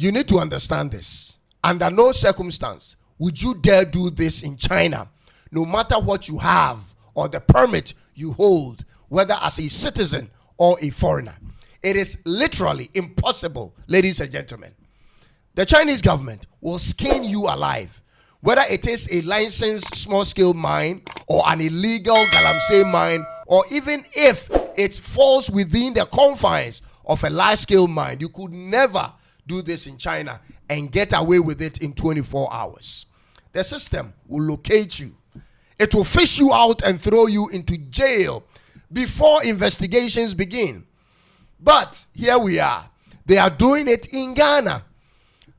You need to understand this. Under no circumstance would you dare do this in China, no matter what you have or the permit you hold, whether as a citizen or a foreigner. It is literally impossible, ladies and gentlemen. The Chinese government will skin you alive, whether it is a licensed small-scale mine or an illegal Galamsey mine, or even if it falls within the confines of a large-scale mine. You could never do this in China and get away with it in 24 hours. The system will locate you. It will fish you out and throw you into jail before investigations begin. But here we are. They are doing it in Ghana.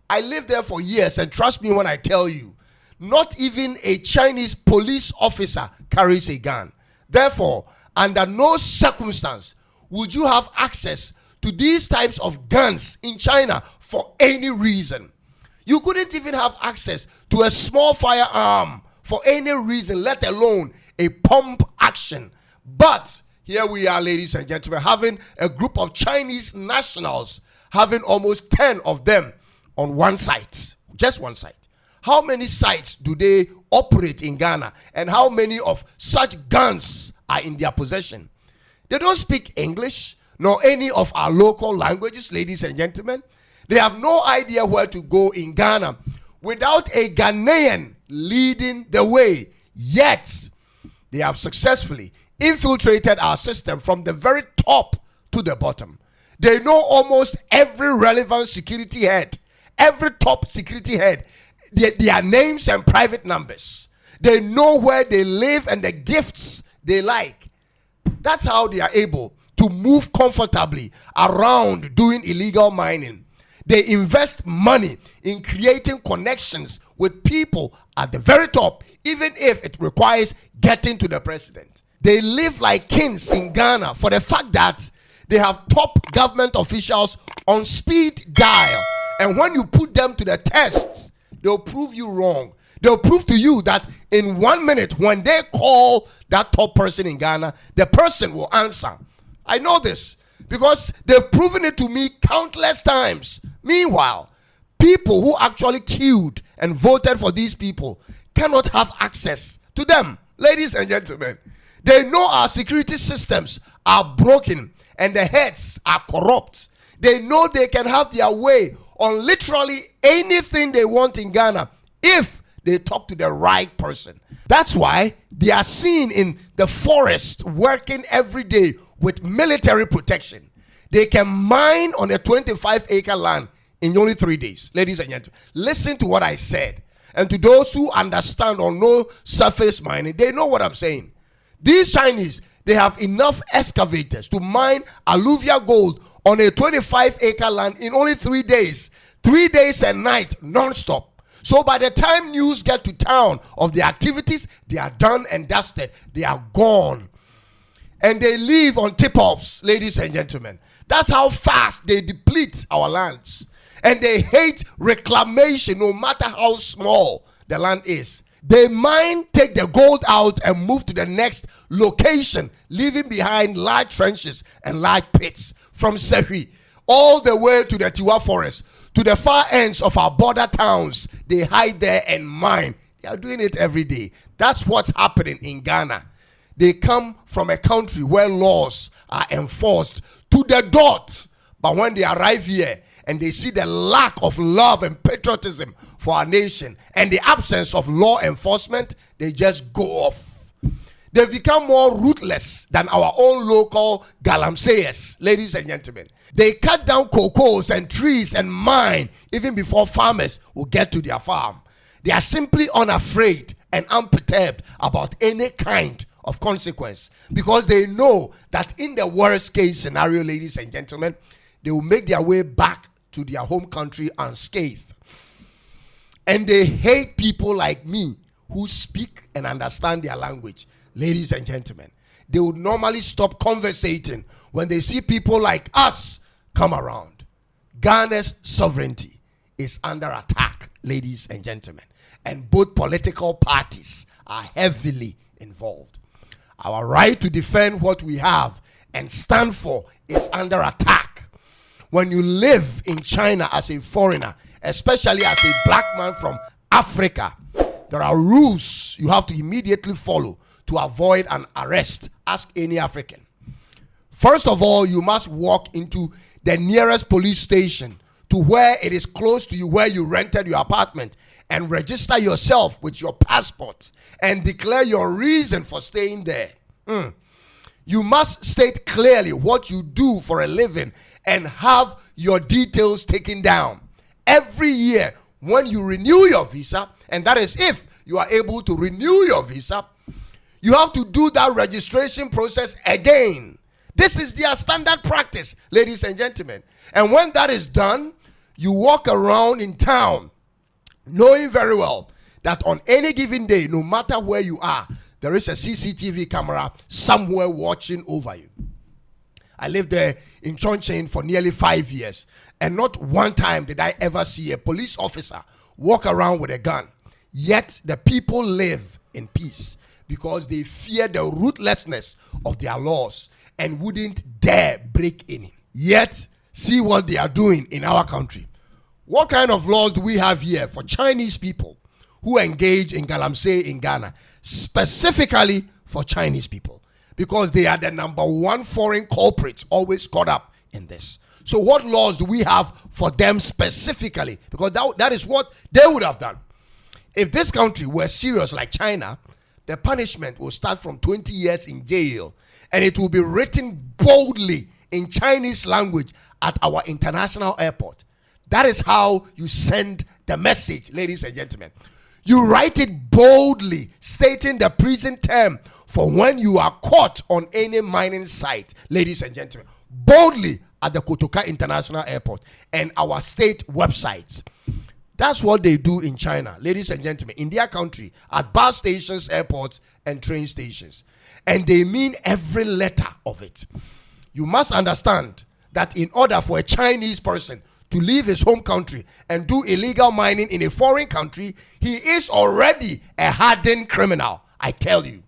I lived there for years, and trust me when I tell you, not even a Chinese police officer carries a gun. Therefore, under no circumstance would you have access to these types of guns in China for any reason. You couldn't even have access to a small firearm for any reason, let alone a pump action. But here we are, ladies and gentlemen, having a group of Chinese nationals, having almost 10 of them on one site, just one site. How many sites do they operate in Ghana, and how many of such guns are in their possession? They don't speak English nor any of our local languages, ladies and gentlemen. They have no idea where to go in Ghana without a Ghanaian leading the way. Yet, they have successfully infiltrated our system from the very top to the bottom. They know almost every relevant security head, every top security head, their names and private numbers. They know where they live and the gifts they like. That's how they are able to move comfortably around doing illegal mining. They invest money in creating connections with people at the very top, even if it requires getting to the president. They live like kings in Ghana for the fact that they have top government officials on speed dial. And when you put them to the tests, they'll prove you wrong. They'll prove to you that in 1 minute, when they call that top person in Ghana, the person will answer. I know this because they've proven it to me countless times. Meanwhile, people who actually queued and voted for these people cannot have access to them. Ladies and gentlemen, they know our security systems are broken and the heads are corrupt. They know they can have their way on literally anything they want in Ghana if they talk to the right person. That's why they are seen in the forest working every day with military protection. They can mine on a 25-acre land in only 3 days. Ladies and gentlemen, listen to what I said. And to those who understand or know surface mining, they know what I'm saying. These Chinese, they have enough excavators to mine alluvial gold on a 25-acre land in only 3 days. 3 days and night, non-stop. So by the time news get to town of the activities, they are done and dusted. They are gone. And they live on tip-offs, ladies and gentlemen. That's how fast they deplete our lands. And they hate reclamation, no matter how small the land is. They mine, take the gold out, and move to the next location, leaving behind large trenches and large pits. From Sehui all the way to the Tiwa forest, to the far ends of our border towns. They hide there and mine. They are doing it every day. That's what's happening in Ghana. They come from a country where laws are enforced to the dot. But when they arrive here and they see the lack of love and patriotism for our nation and the absence of law enforcement, they just go off. They've become more ruthless than our own local Galamseyers, ladies and gentlemen. They cut down cocoas and trees and mine even before farmers will get to their farm. They are simply unafraid and unperturbed about any kind of consequence because they know that in the worst case scenario, ladies and gentlemen, they will make their way back to their home country unscathed. And they hate people like me who speak and understand their language. Ladies and gentlemen, they would normally stop conversating when they see people like us come around. Ghana's sovereignty is under attack, ladies and gentlemen, and both political parties are heavily involved. Our right to defend what we have and stand for is under attack. when you live in China as a foreigner, especially as a black man from Africa, there are rules you have to immediately follow to avoid an arrest. Ask any African. First of all, you must walk into the nearest police station to where it is close to you, where you rented your apartment, and register yourself with your passport and declare your reason for staying there. You must state clearly what you do for a living and have your details taken down. Every year when you renew your visa, and that is if you are able to renew your visa, you have to do that registration process again. This is their standard practice, ladies and gentlemen. And when that is done, you walk around in town knowing very well that on any given day, no matter where you are, there is a CCTV camera somewhere watching over you. I lived there in Chongqing for nearly 5 years, and not one time did I ever see a police officer walk around with a gun. Yet the people live in peace because they fear the ruthlessness of their laws and wouldn't dare break any. Yet, see what they are doing in our country. What kind of laws do we have here for Chinese people who engage in Galamsey in Ghana? Specifically for Chinese people, because they are the number one foreign culprits always caught up in this. So what laws do we have for them specifically? Because that is what they would have done. If this country were serious like China, the punishment will start from 20 years in jail, and it will be written boldly in Chinese language at our international airport. That is how you send the message, ladies and gentlemen. You write it boldly, stating the prison term for when you are caught on any mining site, ladies and gentlemen. Boldly at the Kotoka International Airport and our state websites. That's what they do in China, ladies and gentlemen, in their country, at bus stations, airports, and train stations. And they mean every letter of it. You must understand that in order for a Chinese person to leave his home country and do illegal mining in a foreign country, he is already a hardened criminal, I tell you.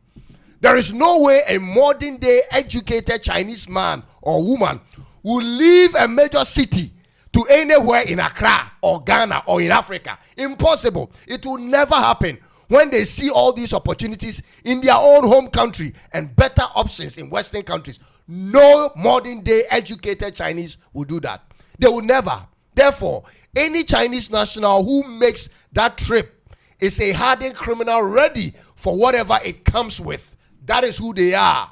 There is no way a modern day educated Chinese man or woman will leave a major city to anywhere in Accra or Ghana or in Africa. Impossible. It will never happen. When they see all these opportunities in their own home country and better options in Western countries, no modern day educated Chinese will do that. They will never. Therefore, any Chinese national who makes that trip is a hardened criminal ready for whatever it comes with. That is who they are.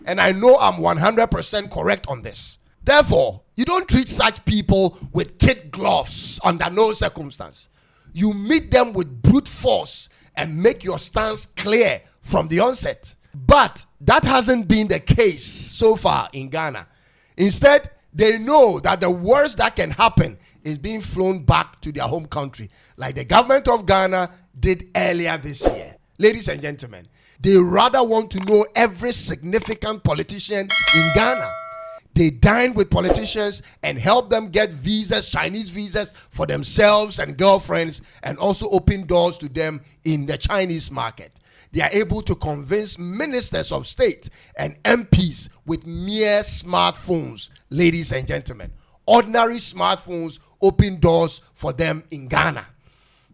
And I know I'm 100% correct on this. Therefore, you don't treat such people with kid gloves under no circumstance. You meet them with brute force and make your stance clear from the onset. But that hasn't been the case so far in Ghana. Instead, they know that the worst that can happen is being flown back to their home country, like the government of Ghana did earlier this year. Ladies and gentlemen, they rather want to know every significant politician in Ghana. They dine with politicians and help them get visas, Chinese visas for themselves and girlfriends, and also open doors to them in the Chinese market. They are able to convince ministers of state and MPs with mere smartphones, ladies and gentlemen. Ordinary smartphones open doors for them in Ghana.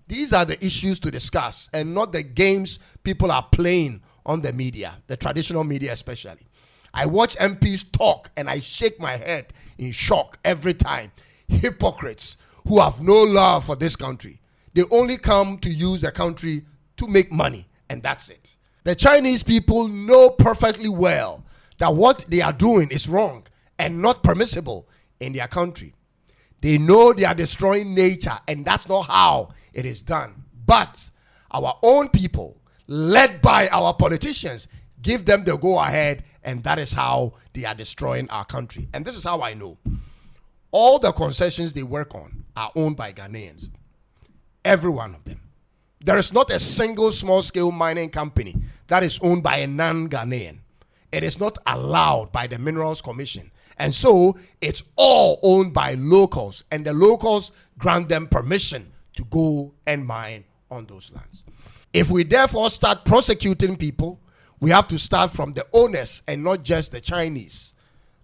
These are the issues to discuss and not the games people are playing on the media, the traditional media especially. I watch MPs talk and I shake my head in shock every time. Hypocrites who have no love for this country. They only come to use the country to make money, and that's it. The Chinese people know perfectly well that what they are doing is wrong and not permissible in their country. They know they are destroying nature, and that's not how it is done. But our own people, led by our politicians, give them the go-ahead, and that is how they are destroying our country. And this is how I know. All the concessions they work on are owned by Ghanaians. Every one of them. There is not a single small-scale mining company that is owned by a non-Ghanaian. It is not allowed by the Minerals Commission. And so, it's all owned by locals. And the locals grant them permission to go and mine on those lands. If we therefore start prosecuting people, we have to start from the owners and not just the Chinese.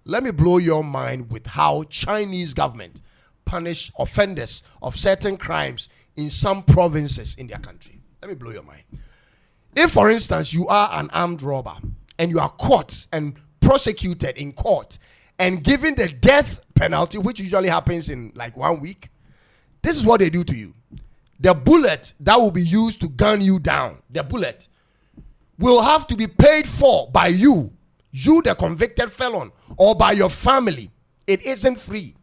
Let me blow your mind with how Chinese government punish offenders of certain crimes in some provinces in their country. Let me blow your mind. If, for instance, you are an armed robber and you are caught and prosecuted in court and given the death penalty, which usually happens in like 1 week, this is what they do to you. The bullet that will be used to gun you down, the bullet, will have to be paid for by you, the convicted felon, or by your family. It isn't free.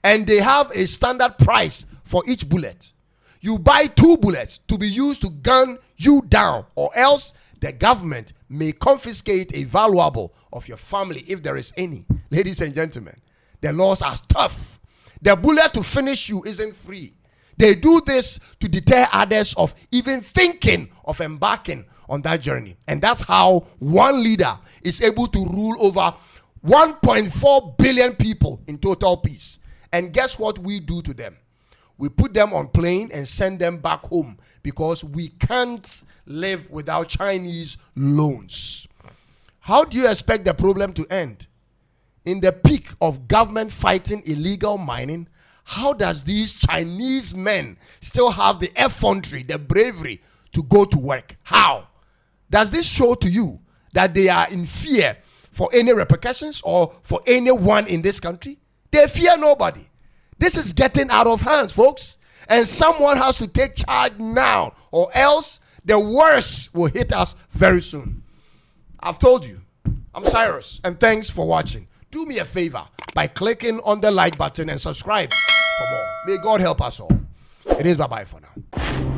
And they have a standard price for each bullet. You buy 2 bullets to be used to gun you down, or else the government may confiscate a valuable of your family if there is any. Ladies and gentlemen, the laws are tough. The bullet to finish you isn't free. They do this to deter others of even thinking of embarking on that journey. And that's how one leader is able to rule over 1.4 billion people in total peace. And guess what we do to them? We put them on plane and send them back home because we can't live without Chinese loans. How do you expect the problem to end? In the peak of government fighting illegal mining, how does these Chinese men still have the effrontery, the bravery to go to work? How? Does this show to you that they are in fear for any repercussions or for anyone in this country? They fear nobody. This is getting out of hands, folks. And someone has to take charge now, or else the worst will hit us very soon. I've told you. I'm Cyrus, and thanks for watching. Do me a favor by clicking on the like button and subscribe for more. May God help us all. It is bye-bye for now.